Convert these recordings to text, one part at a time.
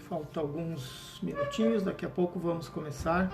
Faltam alguns minutinhos, daqui a pouco vamos começar.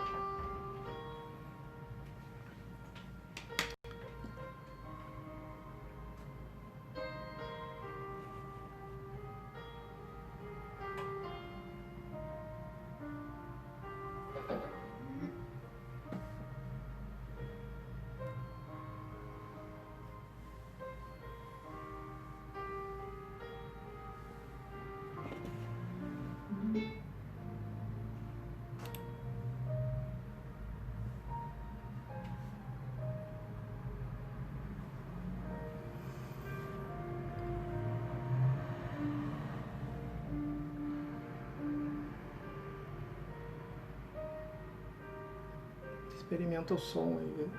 Experimenta o som aí, viu?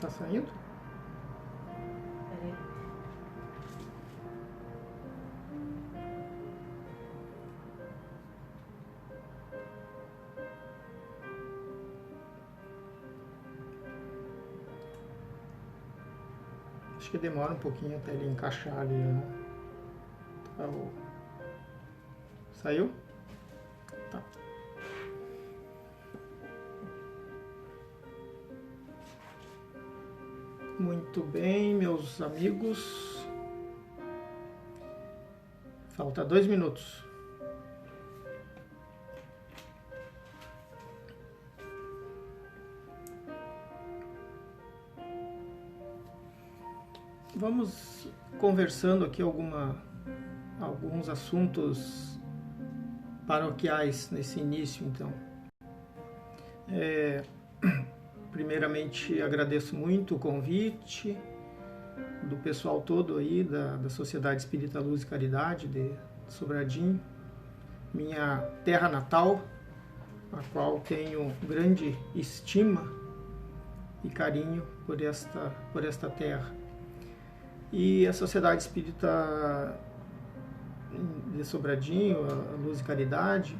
Tá saindo? Peraí. Acho que demora um pouquinho até ele encaixar ali, né? Tá, Saiu? Tá. Muito bem, meus amigos. Falta 2 minutos. Vamos conversando aqui alguns assuntos paroquiais nesse início, então. Primeiramente, agradeço muito o convite do pessoal todo aí da Sociedade Espírita Luz e Caridade de Sobradinho, minha terra natal, a qual tenho grande estima e carinho por esta terra. E a Sociedade Espírita de Sobradinho, a Luz e Caridade,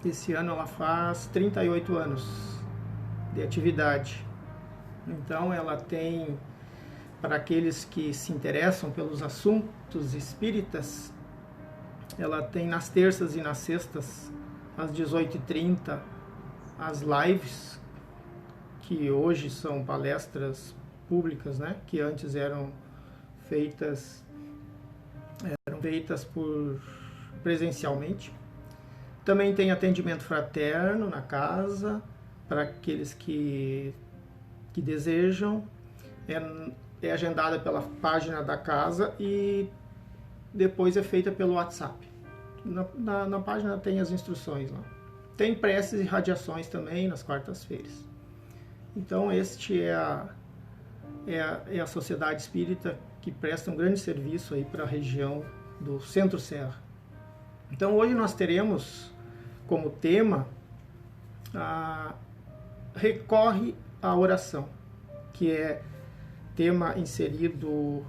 esse ano ela faz 38 anos de atividade. Então ela tem, para aqueles que se interessam pelos assuntos espíritas, ela tem nas terças e nas sextas, às 18h30, as lives, que hoje são palestras públicas, né? Que antes eram feitas presencialmente. Também tem atendimento fraterno na casa, para aqueles que desejam. É agendada pela página da casa e depois é feita pelo WhatsApp. Na página tem as instruções lá. Tem preces e radiações também nas quartas-feiras. Então este é a Sociedade Espírita que presta um grande serviço aí para a região do Centro-Serra. Então hoje nós teremos como tema recorre à oração, que é tema inserido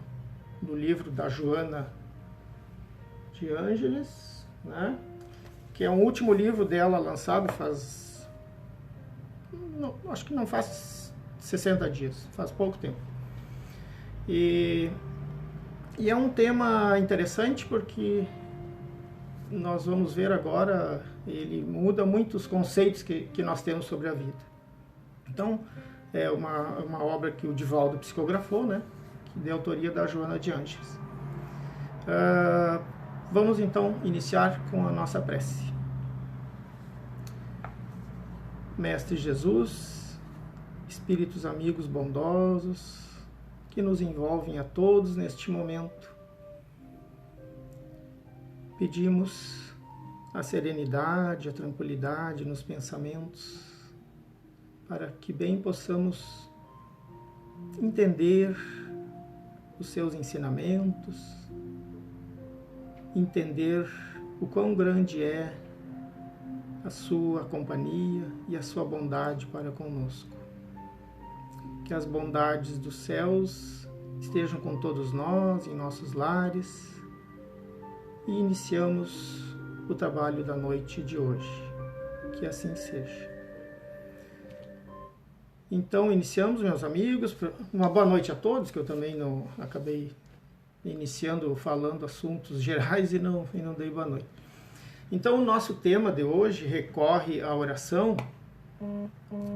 no livro da Joana de Ângeles, né? Que é o último livro dela lançado acho que não faz 60 dias, faz pouco tempo. E é um tema interessante porque nós vamos ver agora, ele muda muitos conceitos que nós temos sobre a vida. Então, é uma obra que o Divaldo psicografou, né? Que de autoria da Joana de Ângeles. Vamos então iniciar com a nossa prece. Mestre Jesus, Espíritos amigos bondosos, que nos envolvem a todos neste momento, pedimos a serenidade, a tranquilidade nos pensamentos, para que bem possamos entender os seus ensinamentos, entender o quão grande é a sua companhia e a sua bondade para conosco. Que as bondades dos céus estejam com todos nós, em nossos lares, e iniciamos o trabalho da noite de hoje. que assim seja. Então, iniciamos, meus amigos. Uma boa noite a todos, que eu também não acabei iniciando falando assuntos gerais e não dei boa noite. Então, o nosso tema de hoje recorre à oração.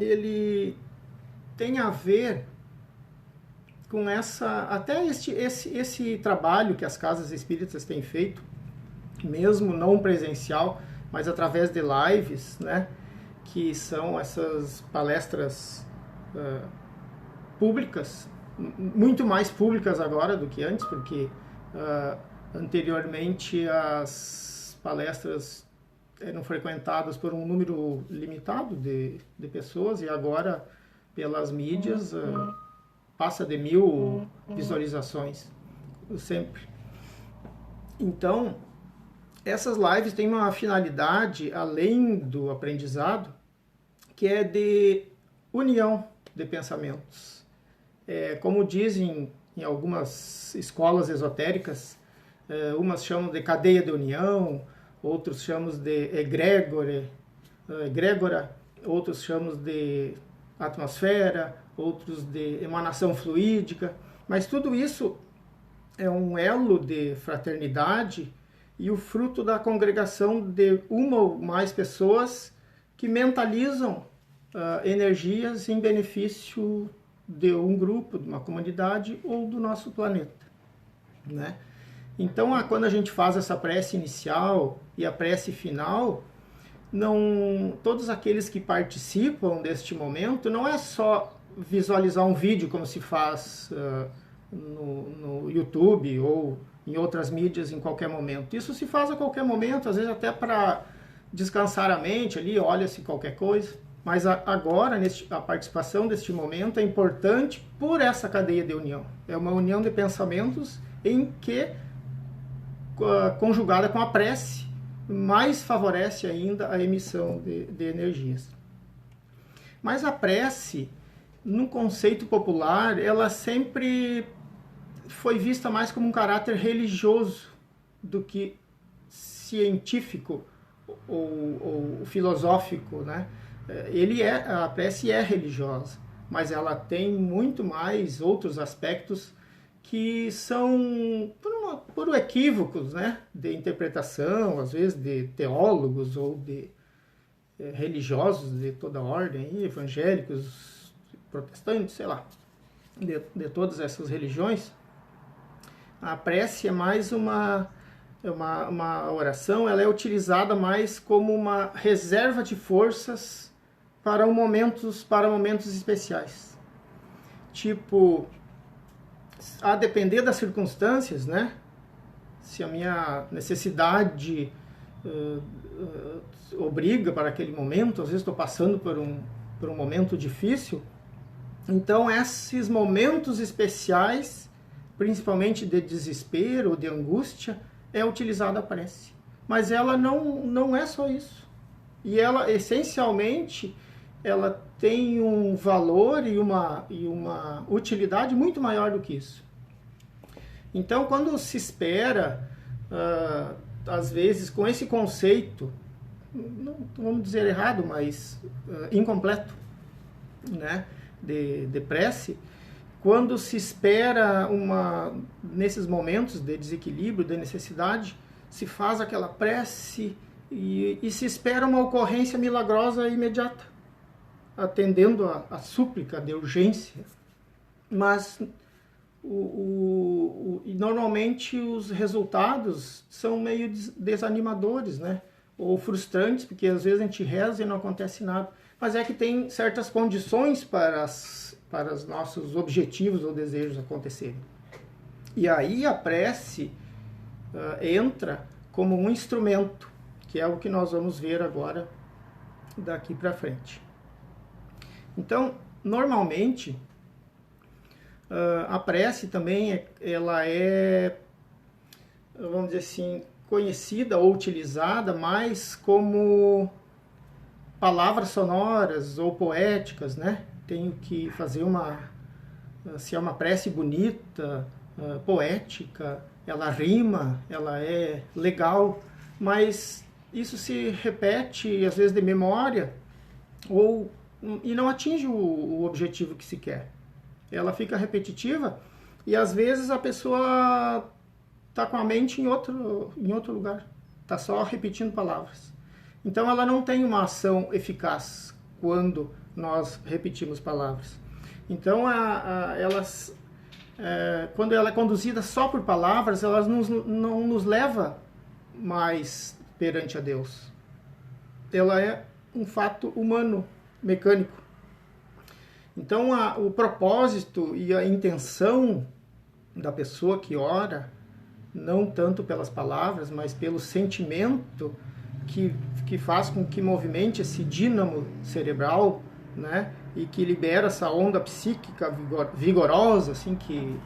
Ele tem a ver com até esse trabalho que as casas espíritas têm feito, mesmo não presencial, mas através de lives, né, que são essas palestras públicas, muito mais públicas agora do que antes, porque anteriormente as palestras eram frequentadas por um número limitado de pessoas, e agora pelas mídias passa de 1000 visualizações sempre. Então, essas lives têm uma finalidade, além do aprendizado, que é de união de pensamentos. Como dizem em algumas escolas esotéricas, umas chamam de cadeia de união, outros chamam de egrégora, outros chamam de atmosfera, outros de emanação fluídica, mas tudo isso é um elo de fraternidade e o fruto da congregação de uma ou mais pessoas que mentalizam energias em benefício de um grupo, de uma comunidade ou do nosso planeta, né? Então, quando a gente faz essa prece inicial e a prece final, todos aqueles que participam deste momento, não é só visualizar um vídeo como se faz no YouTube ou em outras mídias em qualquer momento. Isso se faz a qualquer momento, às vezes até para descansar a mente ali, olha-se qualquer coisa. Mas agora, a participação deste momento é importante por essa cadeia de união. É uma união de pensamentos em que, conjugada com a prece, mais favorece ainda a emissão de energias. Mas a prece, no conceito popular, ela sempre foi vista mais como um caráter religioso do que científico ou filosófico, né? A prece é religiosa, mas ela tem muito mais outros aspectos que são por equívocos, né, de interpretação, às vezes de teólogos ou de religiosos de toda ordem, evangélicos, protestantes, sei lá, de todas essas religiões. A prece é mais uma oração, ela é utilizada mais como uma reserva de forças para momentos especiais. Tipo, a depender das circunstâncias, né? Se a minha necessidade obriga para aquele momento, às vezes estou passando por um momento difícil, então esses momentos especiais, principalmente de desespero ou de angústia, é utilizada a prece. Mas ela não é só isso. E ela, essencialmente, ela tem um valor e uma utilidade muito maior do que isso. Então, quando se espera, às vezes, com esse conceito, não vamos dizer errado, mas incompleto, né, de prece, quando se espera nesses momentos de desequilíbrio, de necessidade, se faz aquela prece e se espera uma ocorrência milagrosa imediata, atendendo a súplica de urgência. Mas normalmente os resultados são meio desanimadores, né? Ou frustrantes, porque às vezes a gente reza e não acontece nada. Mas é que tem certas condições para os nossos objetivos ou desejos acontecerem. E aí a prece entra como um instrumento, que é o que nós vamos ver agora daqui para frente. Então, normalmente, a prece também ela é, vamos dizer assim, conhecida ou utilizada mais como palavras sonoras ou poéticas, né? Tenho que fazer se é uma prece bonita, poética, ela rima, ela é legal, mas isso se repete, às vezes de memória, e não atinge o objetivo que se quer. Ela fica repetitiva e às vezes a pessoa está com a mente em outro lugar, está só repetindo palavras. Então ela não tem uma ação eficaz quando nós repetimos palavras. Então quando ela é conduzida só por palavras, ela não nos leva mais perante a Deus. Ela é um fato humano, mecânico. Então o propósito e a intenção da pessoa que ora, não tanto pelas palavras, mas pelo sentimento que faz com que movimente esse dínamo cerebral, né, e que libera essa onda psíquica vigorosa, assim, que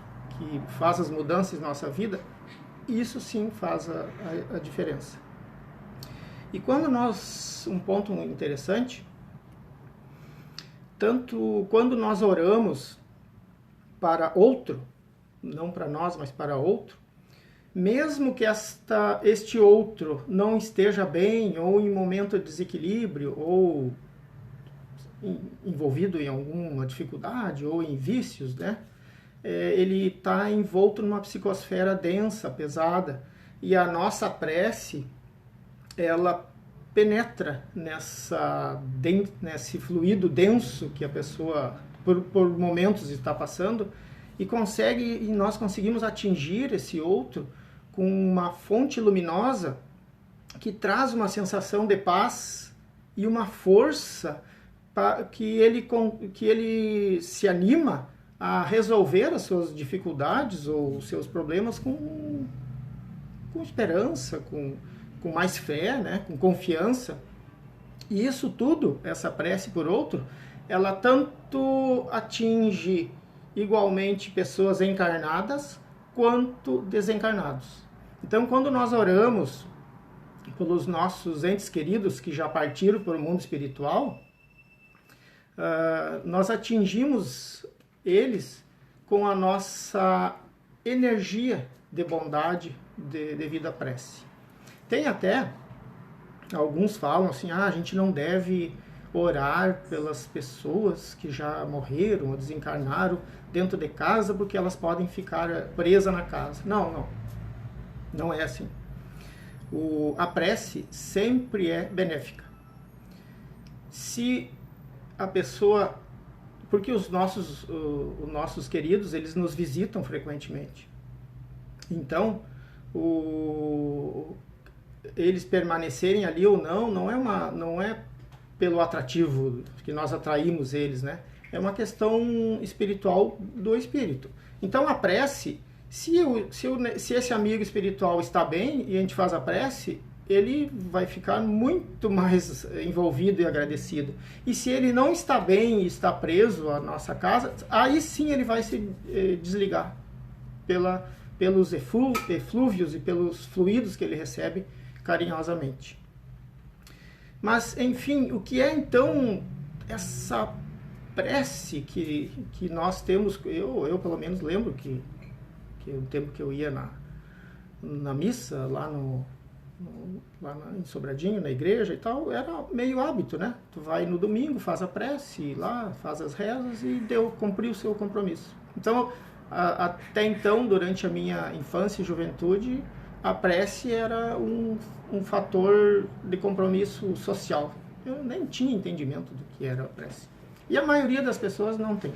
faz as mudanças na nossa vida, isso sim faz a diferença. E um ponto interessante, tanto quando nós oramos para outro, não para nós, mas para outro, mesmo que este outro não esteja bem, ou em momento de desequilíbrio, ou envolvido em alguma dificuldade, ou em vícios, né? Ele está envolto numa psicosfera densa, pesada, e a nossa prece, ela penetra nesse fluido denso que a pessoa, por momentos, está passando, e nós conseguimos atingir esse outro com uma fonte luminosa que traz uma sensação de paz e uma força que ele se anima a resolver as suas dificuldades ou os seus problemas com esperança, com mais fé, né? Com confiança. E isso tudo, essa prece por outro, ela tanto atinge igualmente pessoas encarnadas quanto desencarnados. Então, quando nós oramos pelos nossos entes queridos que já partiram para o mundo espiritual, nós atingimos eles com a nossa energia de bondade devido à prece. Tem até, alguns falam assim, a gente não deve orar pelas pessoas que já morreram ou desencarnaram dentro de casa porque elas podem ficar presas na casa. Não é assim. A prece sempre é benéfica. Se a pessoa... Porque os nossos queridos, eles nos visitam frequentemente. Então, eles permanecerem ali ou não é pelo atrativo que nós atraímos eles, né? É uma questão espiritual do espírito. Então, a prece, se esse amigo espiritual está bem e a gente faz a prece, ele vai ficar muito mais envolvido e agradecido. E se ele não está bem e está preso à nossa casa, aí sim ele vai se desligar pelos eflúvios e pelos fluidos que ele recebe carinhosamente. Mas, enfim, o que é então essa prece que nós temos? Eu pelo menos lembro que o tempo que eu ia na missa, lá em Sobradinho, na igreja e tal, era meio hábito, né? Tu vai no domingo, faz a prece, lá faz as rezas e cumpriu o seu compromisso. Então, até então, durante a minha infância e juventude, a prece era um fator de compromisso social. Eu nem tinha entendimento do que era a prece. E a maioria das pessoas não tem.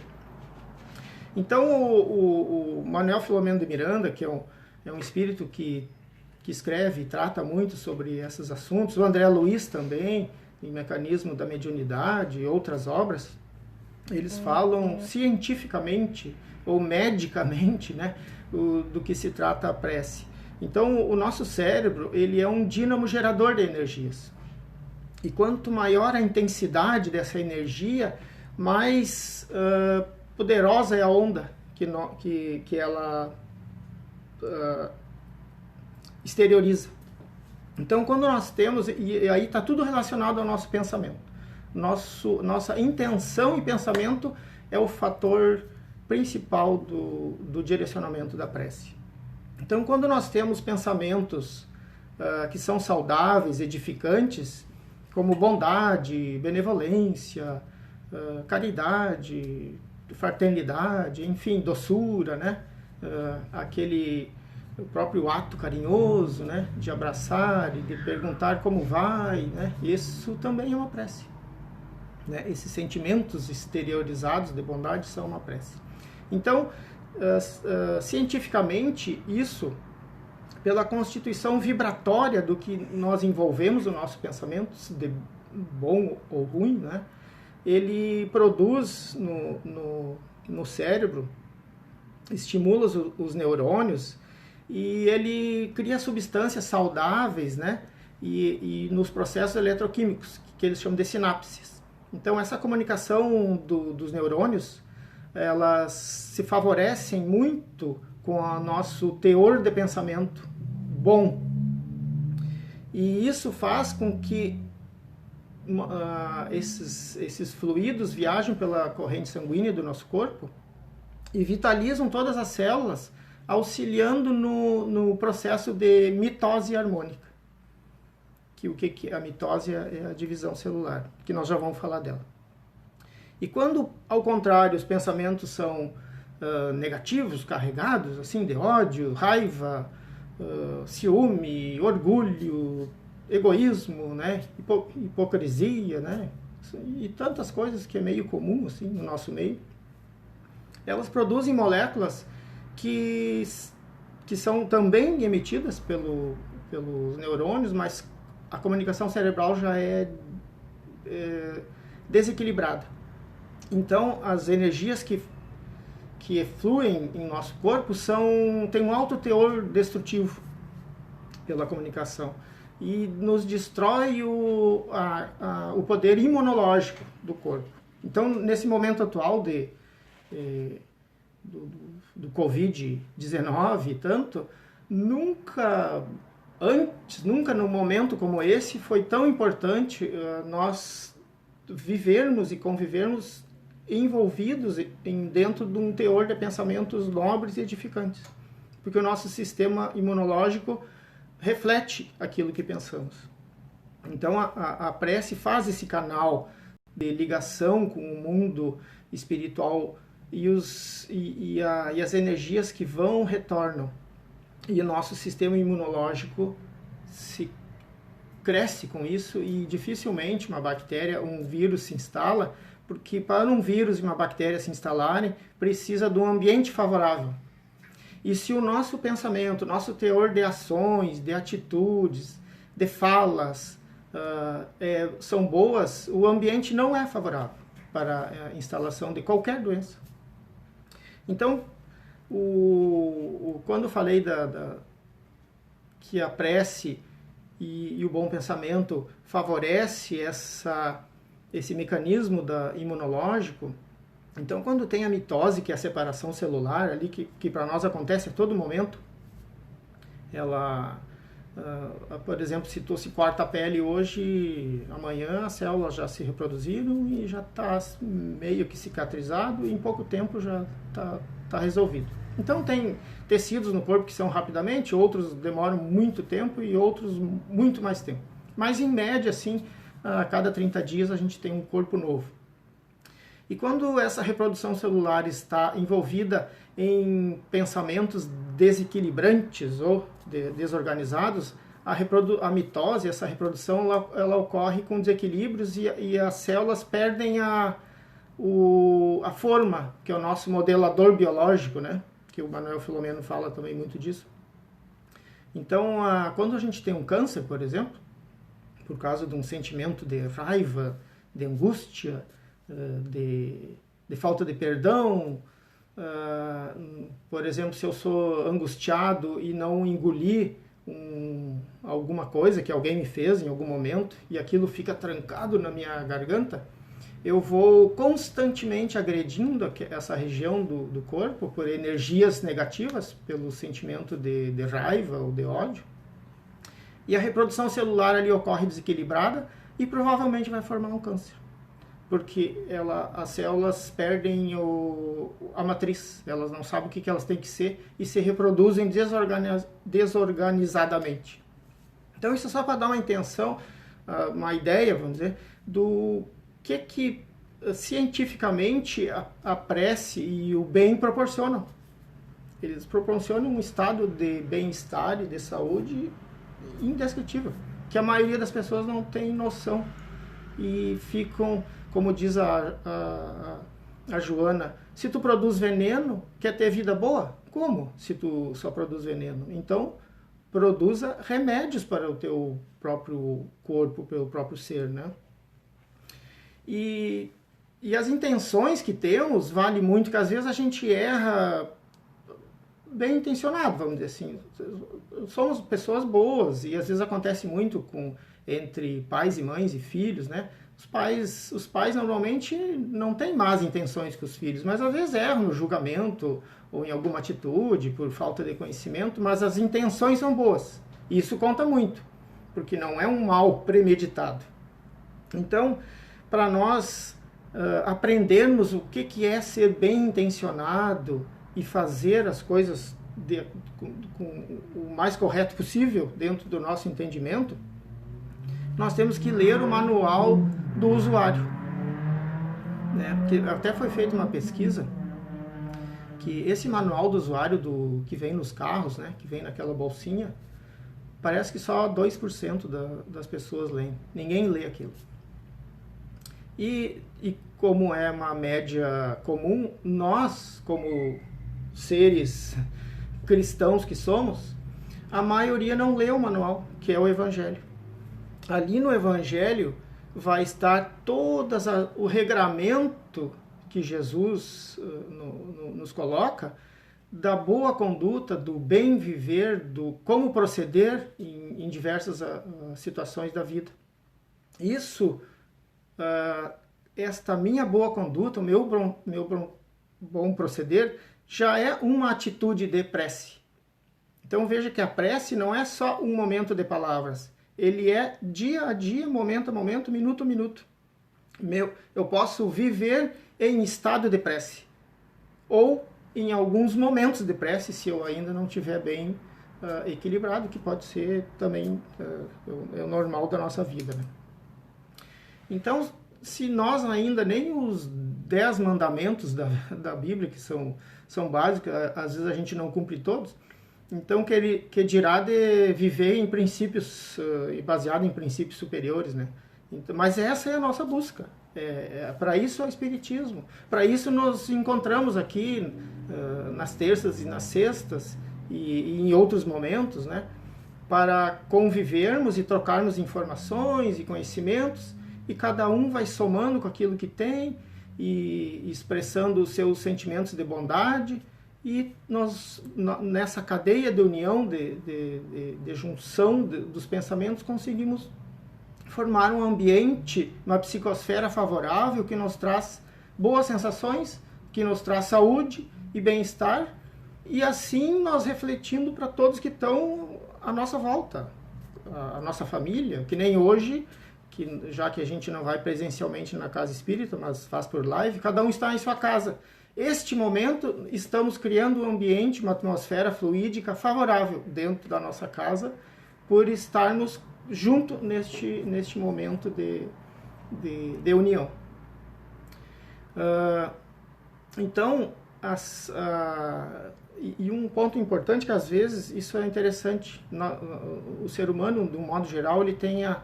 Então, o Manuel Filomeno de Miranda, que é um espírito que escreve e trata muito sobre esses assuntos, o André Luiz também, em Mecanismo da Mediunidade e outras obras, eles falam cientificamente ou medicamente, né, do que se trata a prece. Então, o nosso cérebro, ele é um dínamo gerador de energias. E quanto maior a intensidade dessa energia, mais poderosa é a onda que ela exterioriza. Então, quando nós temos, e aí está tudo relacionado ao nosso pensamento. Nossa intenção e pensamento é o fator principal do direcionamento da prece. Então, quando nós temos pensamentos que são saudáveis, edificantes, como bondade, benevolência, caridade, fraternidade, enfim, doçura, né? O próprio ato carinhoso, né? De abraçar e de perguntar como vai, né? Isso também é uma prece, né? Esses sentimentos exteriorizados de bondade são uma prece. Então, cientificamente, isso, pela constituição vibratória do que nós envolvemos o nosso pensamento, de bom ou ruim, né? Ele produz no cérebro, estimula os neurônios e ele cria substâncias saudáveis, né? E nos processos eletroquímicos, que eles chamam de sinapses. Então, essa comunicação dos neurônios, elas se favorecem muito com o nosso teor de pensamento bom. E isso faz com que esses fluidos viajem pela corrente sanguínea do nosso corpo e vitalizam todas as células, auxiliando no processo de mitose harmônica. O que é a mitose? É a divisão celular, que nós já vamos falar dela. E quando, ao contrário, os pensamentos são negativos, carregados, assim, de ódio, raiva, ciúme, orgulho, egoísmo, né? Hipocrisia, né? E tantas coisas que é meio comum assim, no nosso meio, elas produzem moléculas que são também emitidas pelos neurônios, mas a comunicação cerebral já é desequilibrada. Então, as energias que fluem em nosso corpo têm um alto teor destrutivo pela comunicação e nos destrói o poder imunológico do corpo. Então, nesse momento atual do Covid-19 e tanto, nunca num momento como esse foi tão importante nós vivermos e convivermos envolvidos dentro de um teor de pensamentos nobres e edificantes. Porque o nosso sistema imunológico reflete aquilo que pensamos. Então a prece faz esse canal de ligação com o mundo espiritual e as energias que vão retornam. E o nosso sistema imunológico cresce com isso e dificilmente uma bactéria, um vírus se instala, porque para um vírus e uma bactéria se instalarem, precisa de um ambiente favorável. E se o nosso pensamento, nosso teor de ações, de atitudes, de falas são boas, o ambiente não é favorável para a instalação de qualquer doença. Então, quando eu falei que a prece e o bom pensamento favorece esse mecanismo imunológico, então quando tem a mitose, que é a separação celular, ali que para nós acontece a todo momento, por exemplo, se corta a pele hoje, amanhã as células já se reproduziram e já está meio que cicatrizado e em pouco tempo já está resolvido. Então tem tecidos no corpo que são rapidamente, outros demoram muito tempo e outros muito mais tempo. Mas em média, assim, a cada 30 dias a gente tem um corpo novo. E quando essa reprodução celular está envolvida em pensamentos desequilibrantes ou desorganizados, a mitose, essa reprodução, ela ocorre com desequilíbrios e as células perdem a forma, que é o nosso modelador biológico, né? Que o Manuel Filomeno fala também muito disso. Então, quando a gente tem um câncer, por exemplo, por causa de um sentimento de raiva, de angústia, de falta de perdão, por exemplo, se eu sou angustiado e não engoli alguma coisa que alguém me fez em algum momento e aquilo fica trancado na minha garganta, eu vou constantemente agredindo essa região do corpo por energias negativas, pelo sentimento de raiva ou de ódio. E a reprodução celular ali ocorre desequilibrada e provavelmente vai formar um câncer. Porque as células perdem a matriz, elas não sabem o que elas têm que ser e se reproduzem desorganizadamente. Então isso é só para dar uma intenção, uma ideia, vamos dizer, do que cientificamente a prece e o bem proporcionam. Eles proporcionam um estado de bem-estar e de saúde indescritível, que a maioria das pessoas não tem noção. E ficam, como diz a Joana, se tu produz veneno, quer ter vida boa? Como se tu só produz veneno? Então, produza remédios para o teu próprio corpo, pelo próprio ser, né? E as intenções que temos, vale muito, que às vezes a gente erra bem intencionado, vamos dizer assim. Somos pessoas boas e às vezes acontece muito entre pais e mães e filhos, né? Os pais normalmente não têm más intenções com os filhos, mas às vezes erram no julgamento ou em alguma atitude por falta de conhecimento, mas as intenções são boas. E isso conta muito, porque não é um mal premeditado. Então, para nós aprendermos o que é ser bem intencionado e fazer as coisas com o mais correto possível dentro do nosso entendimento, nós temos que ler o manual do usuário, né? Porque até foi feita uma pesquisa que esse manual do usuário que vem nos carros, né, que vem naquela bolsinha, parece que só 2% das pessoas leem. Ninguém lê aquilo. E como é uma média comum, nós, como seres cristãos que somos, a maioria não lê o manual, que é o Evangelho. Ali no Evangelho vai estar o regramento que Jesus nos coloca da boa conduta, do bem viver, do como proceder em diversas situações da vida. Isso, esta minha boa conduta, o meu bom proceder, já é uma atitude de prece. Então veja que a prece não é só um momento de palavras, ele é dia a dia, momento a momento, minuto a minuto. Eu posso viver em estado de prece, ou em alguns momentos de prece, se eu ainda não estiver bem equilibrado, que pode ser também é o normal da nossa vida, né? Então, se nós ainda nem os 10 mandamentos da Bíblia, que são básicos, às vezes a gente não cumpre todos, então que dirá de viver em princípios, baseado em princípios superiores, né? Então, mas essa é a nossa busca. Para isso é o Espiritismo. Para isso nos encontramos aqui nas terças e nas sextas e em outros momentos, né? Para convivermos e trocarmos informações e conhecimentos, e cada um vai somando com aquilo que tem e expressando os seus sentimentos de bondade, e nós, nessa cadeia de união, de junção dos pensamentos, conseguimos formar um ambiente, uma psicosfera favorável que nos traz boas sensações, que nos traz saúde e bem-estar, e assim nós refletindo para todos que estão à nossa volta, a nossa família, que nem hoje, já que a gente não vai presencialmente na casa espírita, mas faz por live, cada um está em sua casa. Este momento, estamos criando um ambiente, uma atmosfera fluídica favorável dentro da nossa casa, por estarmos junto neste momento de união. Então, e um ponto importante que às vezes isso é interessante, o ser humano, de um modo geral, ele tem a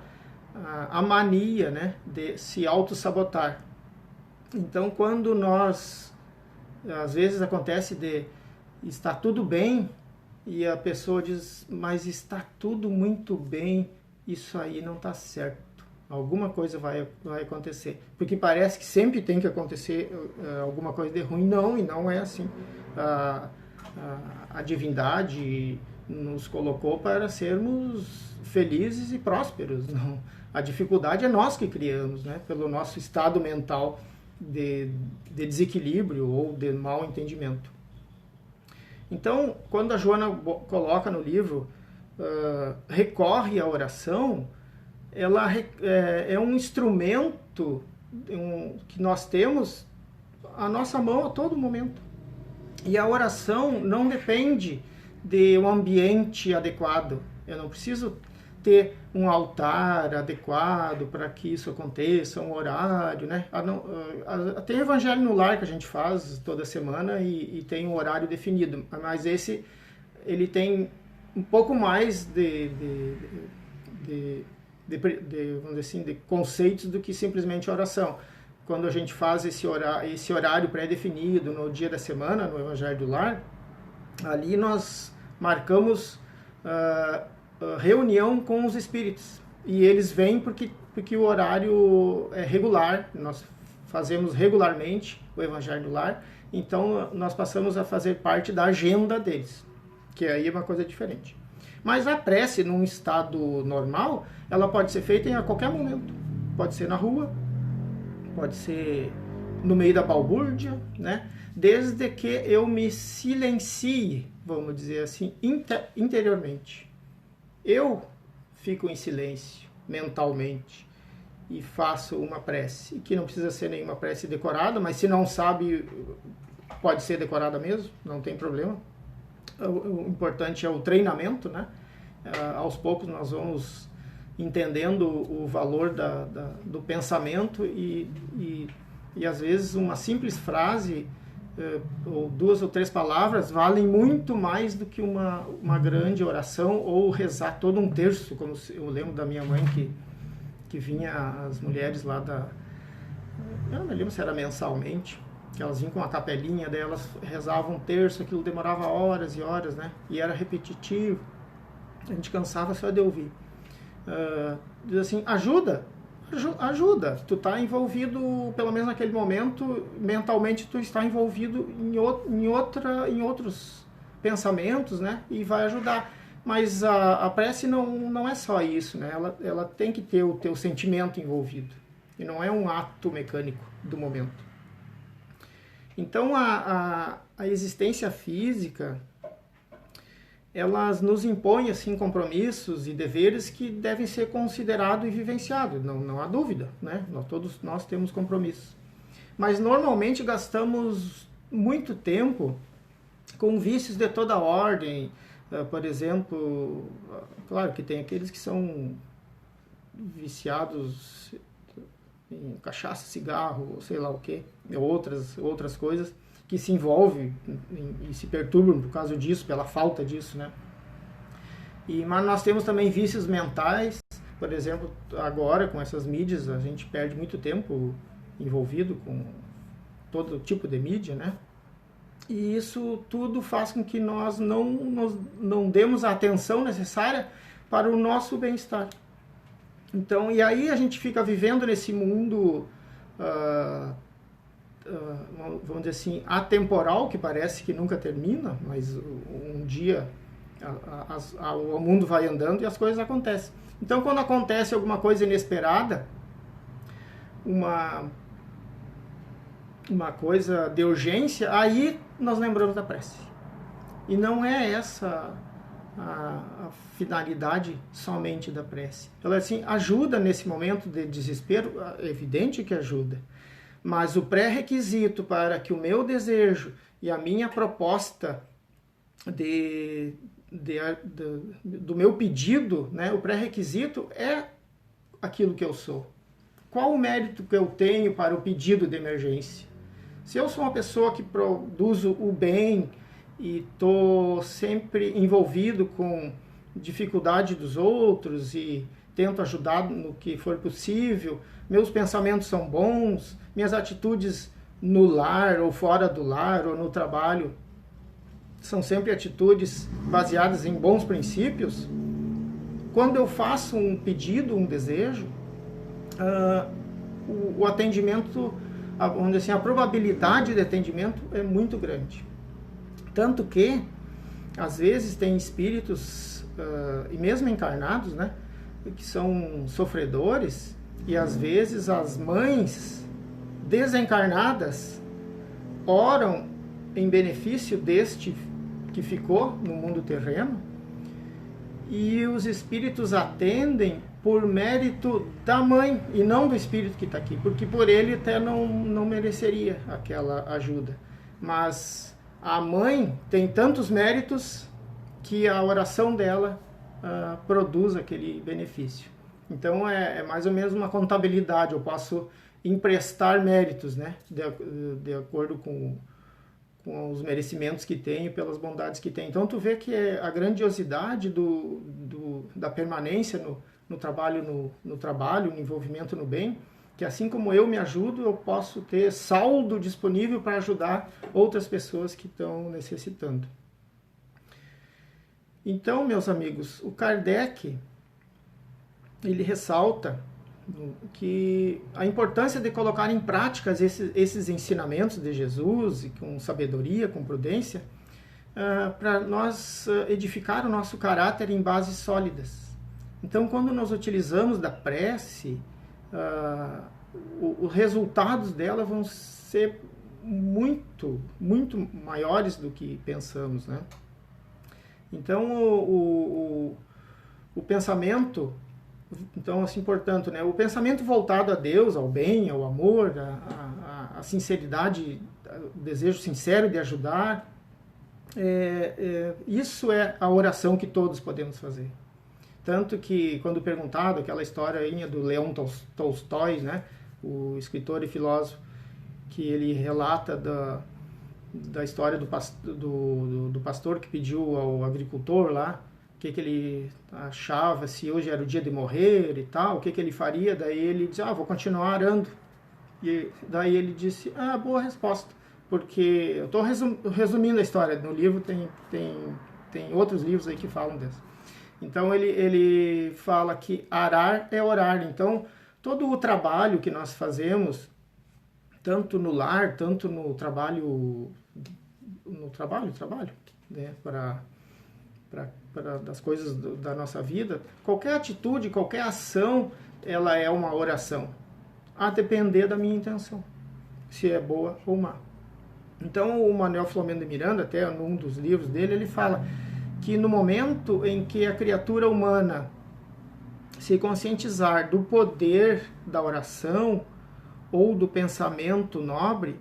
mania, né, de se auto-sabotar. Então, quando às vezes acontece de estar tudo bem e a pessoa diz, mas está tudo muito bem, isso aí não está certo. Alguma coisa vai acontecer. Porque parece que sempre tem que acontecer alguma coisa de ruim. Não, e não é assim. A divindade nos colocou para sermos felizes e prósperos. Não. A dificuldade é nós que criamos, né? Pelo nosso estado mental de desequilíbrio ou de mau entendimento. Então, quando a Joana coloca no livro, recorre à oração, ela é um instrumento que nós temos à nossa mão a todo momento. E a oração não depende de um ambiente adequado. Eu não preciso ter um altar adequado para que isso aconteça, um horário, né? Tem Evangelho no Lar que a gente faz toda semana e tem um horário definido, mas esse ele tem um pouco mais vamos dizer assim, de conceitos do que simplesmente oração. Quando a gente faz esse horário pré-definido no dia da semana, no Evangelho do Lar, ali nós marcamos reunião com os espíritos. E eles vêm porque o horário é regular, nós fazemos regularmente o Evangelho do Lar, então nós passamos a fazer parte da agenda deles, que aí é uma coisa diferente. Mas a prece, num estado normal, ela pode ser feita a qualquer momento. Pode ser na rua, pode ser no meio da balbúrdia, né? Desde que eu me silencie, vamos dizer assim, interiormente. Eu fico em silêncio, mentalmente, e faço uma prece, que não precisa ser nenhuma prece decorada, mas se não sabe, pode ser decorada mesmo, não tem problema. O importante é o treinamento, né? Aos poucos nós vamos entendendo o valor do pensamento e às vezes uma simples frase ou 2 ou 3 palavras valem muito mais do que uma grande oração ou rezar todo um terço, como eu lembro da minha mãe que vinha as mulheres lá eu não me lembro se era mensalmente, que elas vinham com uma capelinha, daí elas rezavam um terço, aquilo demorava horas e horas, né? E era repetitivo, a gente cansava só de ouvir. Diz assim, ajuda, tu está envolvido, pelo menos naquele momento, mentalmente tu está envolvido em outros pensamentos, né? E vai ajudar. Mas a prece não é só isso, né? Ela tem que ter o teu sentimento envolvido, e não é um ato mecânico do momento. Então, a existência física, elas nos impõem assim, compromissos e deveres que devem ser considerados e vivenciados, não há dúvida, né? Todos nós temos compromissos. Mas, normalmente, gastamos muito tempo com vícios de toda ordem. Por exemplo, claro que tem aqueles que são viciados em cachaça, cigarro, sei lá o que, outras coisas que se envolvem e se perturbam por causa disso, pela falta disso, né? Mas nós temos também vícios mentais, por exemplo, agora com essas mídias a gente perde muito tempo envolvido com todo tipo de mídia, né? E isso tudo faz com que nós não demos a atenção necessária para o nosso bem-estar. Então, e aí a gente fica vivendo nesse mundo, vamos dizer assim, atemporal, que parece que nunca termina, mas um dia o mundo vai andando e as coisas acontecem. Então, quando acontece alguma coisa inesperada, uma coisa de urgência, aí nós lembramos da prece. E não é essa a finalidade somente da prece. Ela assim, ajuda nesse momento de desespero, é evidente que ajuda, mas o pré-requisito para que o meu desejo e a minha proposta do meu pedido, né, o pré-requisito é aquilo que eu sou. Qual o mérito que eu tenho para o pedido de emergência? Se eu sou uma pessoa que produz o bem e estou sempre envolvido com dificuldade dos outros e tento ajudar no que for possível, meus pensamentos são bons, minhas atitudes no lar ou fora do lar ou no trabalho são sempre atitudes baseadas em bons princípios, quando eu faço um pedido, um desejo, o atendimento, vamos dizer assim, a probabilidade de atendimento é muito grande. Tanto que, às vezes, tem espíritos, e mesmo encarnados, né, que são sofredores, e às vezes as mães desencarnadas oram em benefício deste que ficou no mundo terreno, e os espíritos atendem por mérito da mãe e não do espírito que está aqui, porque por ele até não mereceria aquela ajuda. Mas a mãe tem tantos méritos que a oração dela produz aquele benefício. Então é mais ou menos uma contabilidade, eu posso emprestar méritos, né, de acordo com os merecimentos que tem e pelas bondades que tem. Então tu vê que a grandiosidade da permanência no trabalho, no envolvimento no bem, que assim como eu me ajudo, eu posso ter saldo disponível para ajudar outras pessoas que estão necessitando. Então, meus amigos, o Kardec, ele ressalta que a importância de colocar em prática esses ensinamentos de Jesus, e com sabedoria, com prudência, para nós edificar o nosso caráter em bases sólidas. Então, quando nós utilizamos da prece, os resultados dela vão ser muito, muito maiores do que pensamos, né? Então, o pensamento, então, assim, portanto, né, o pensamento voltado a Deus, ao bem, ao amor, à sinceridade, o desejo sincero de ajudar, isso é a oração que todos podemos fazer. Tanto que, quando perguntado, aquela historinha do Leão Tolstói, né, o escritor e filósofo, que ele relata da história do pastor que pediu ao agricultor lá o que ele achava, se hoje era o dia de morrer e tal, o que ele faria. Daí ele disse, vou continuar arando. E daí ele disse, boa resposta, porque eu estou resumindo a história. No livro tem outros livros aí que falam dessa. Então ele fala que arar é orar. Então todo o trabalho que nós fazemos, tanto no lar, tanto no trabalho, né, para das coisas da nossa vida, qualquer atitude, qualquer ação, ela é uma oração, a depender da minha intenção, se é boa ou má. Então o Manuel Filomeno de Miranda, até num dos livros dele, ele fala que no momento em que a criatura humana se conscientizar do poder da oração ou do pensamento nobre,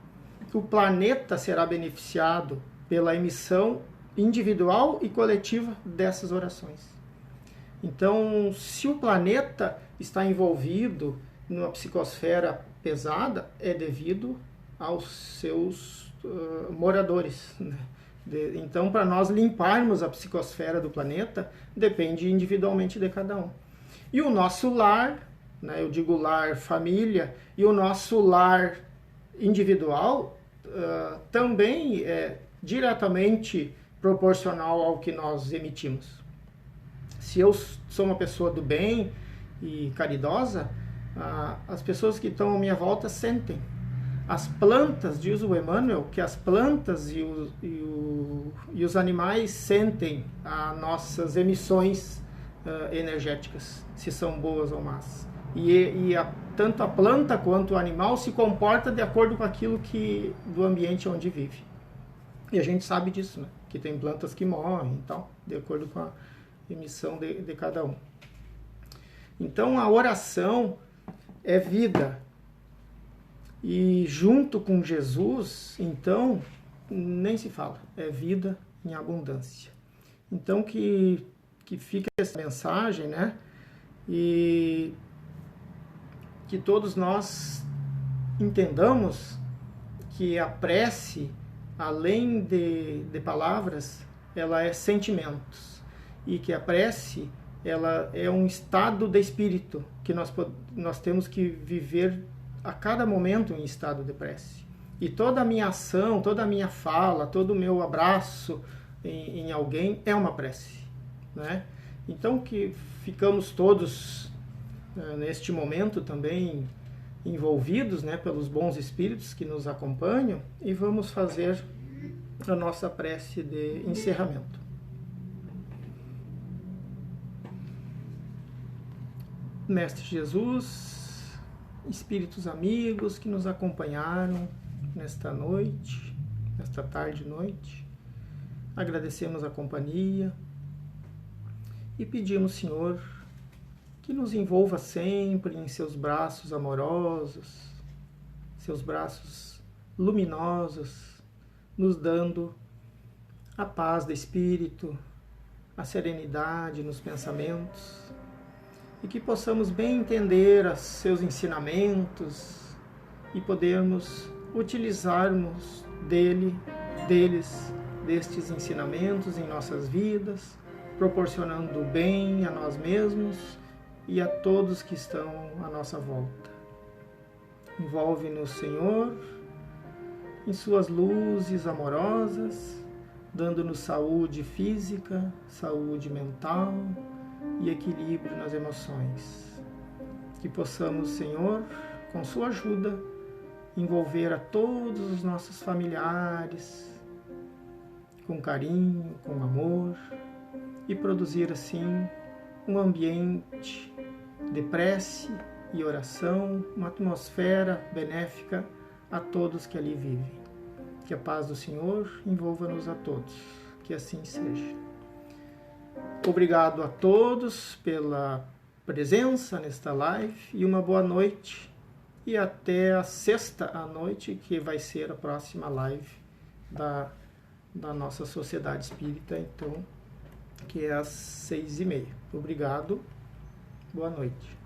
o planeta será beneficiado pela emissão individual e coletiva dessas orações. Então, se o planeta está envolvido numa psicosfera pesada, é devido aos seus moradores, né? Então, para nós limparmos a psicosfera do planeta, depende individualmente de cada um. E o nosso lar, né, eu digo lar família, e o nosso lar individual também é diretamente proporcional ao que nós emitimos. Se eu sou uma pessoa do bem e caridosa, as pessoas que estão à minha volta sentem. As plantas, diz o Emmanuel, que as plantas e os animais sentem as nossas emissões energéticas, se são boas ou más. Tanto a planta quanto o animal se comporta de acordo com aquilo do ambiente onde vive. E a gente sabe disso, né? Que tem plantas que morrem e tal, de acordo com a emissão de cada um. Então a oração é vida. E junto com Jesus, então, nem se fala, é vida em abundância. Então que fique essa mensagem, né? E que todos nós entendamos que a prece, além de palavras, ela é sentimentos. E que a prece, ela é um estado de espírito que nós temos que viver a cada momento em estado de prece. E toda a minha ação, toda a minha fala, todo o meu abraço em alguém é uma prece, né? Então que ficamos todos neste momento também envolvidos, né, pelos bons espíritos que nos acompanham, e vamos fazer a nossa prece de encerramento. Mestre Jesus, espíritos amigos que nos acompanharam nesta noite, nesta tarde e noite, agradecemos a companhia e pedimos, Senhor, que nos envolva sempre em seus braços amorosos, seus braços luminosos, nos dando a paz de espírito, a serenidade nos pensamentos e que possamos bem entender os seus ensinamentos e podermos utilizarmos destes ensinamentos em nossas vidas, proporcionando bem a nós mesmos e a todos que estão à nossa volta. Envolve-nos, Senhor, em suas luzes amorosas, dando-nos saúde física, saúde mental e equilíbrio nas emoções. Que possamos, Senhor, com sua ajuda, envolver a todos os nossos familiares com carinho, com amor e produzir assim um ambiente de prece e oração, uma atmosfera benéfica a todos que ali vivem. Que a paz do Senhor envolva-nos a todos, que assim seja. Obrigado a todos pela presença nesta live e uma boa noite. E até a sexta à noite, que vai ser a próxima live da nossa Sociedade Espírita, então, que é às 6h30. Obrigado, boa noite.